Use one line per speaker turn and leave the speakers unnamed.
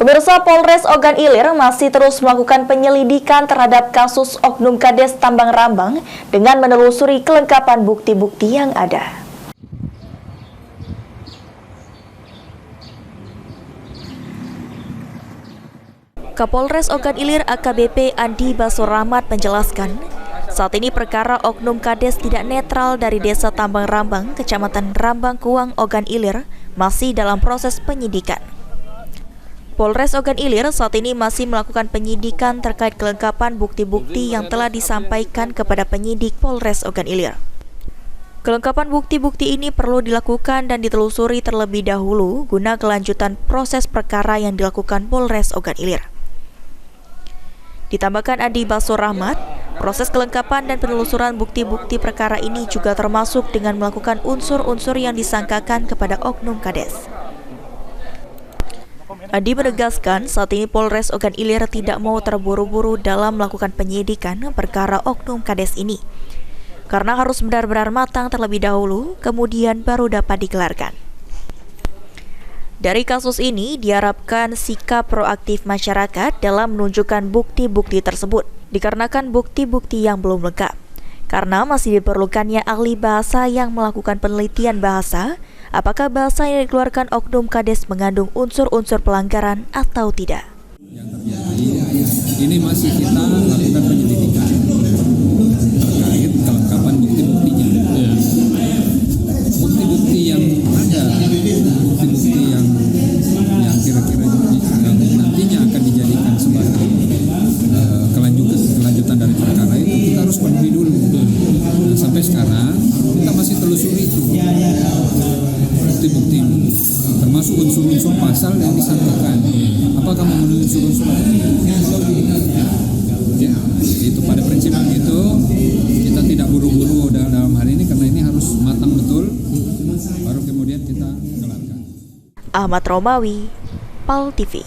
Pemirsa, Polres Ogan Ilir masih terus melakukan penyelidikan terhadap kasus Oknum Kades Tambang Rambang dengan menelusuri kelengkapan bukti-bukti yang ada. Kapolres Ogan Ilir AKBP Andi Basorahmat menjelaskan, saat ini perkara Oknum Kades tidak netral dari Desa Tambang Rambang, Kecamatan Rambang Kuang, Ogan Ilir masih dalam proses penyidikan. Polres Ogan Ilir saat ini masih melakukan penyidikan terkait kelengkapan bukti-bukti yang telah disampaikan kepada penyidik Polres Ogan Ilir. Kelengkapan bukti-bukti ini perlu dilakukan dan ditelusuri terlebih dahulu guna kelanjutan proses perkara yang dilakukan Polres Ogan Ilir. Ditambahkan Andi Basorahmat, proses kelengkapan dan penelusuran bukti-bukti perkara ini juga termasuk dengan melakukan unsur-unsur yang disangkakan kepada Oknum Kades. Andi menegaskan saat ini Polres Ogan Ilir tidak mau terburu-buru dalam melakukan penyidikan perkara Oknum Kades ini, karena harus benar-benar matang terlebih dahulu, kemudian baru dapat digelarkan. Dari kasus ini diharapkan sikap proaktif masyarakat dalam menunjukkan bukti-bukti tersebut, dikarenakan bukti-bukti yang belum lengkap, karena masih diperlukannya ahli bahasa yang melakukan penelitian bahasa, apakah bahasa yang dikeluarkan Oknum Kades mengandung unsur-unsur pelanggaran atau tidak.
Yang terjadi, ini masih kita lakukan penyelidikan terkait kelengkapan bukti-buktinya. Bukti-bukti yang ada, bukti-bukti yang kira-kira nantinya akan dijadikan sebagai kelanjutan dari perkara itu, kita harus penuhi dulu. Nah, sampai sekarang kita masih telusuri itu bukti-bukti, termasuk unsur-unsur pasal yang disangkakan. Apakah memenuhi unsur-unsur? Ya, itu pada prinsipnya itu kita tidak buru-buru dalam hal ini, karena ini harus matang betul, baru kemudian kita gelarkan.
Ahmad Romawi, PAL TV.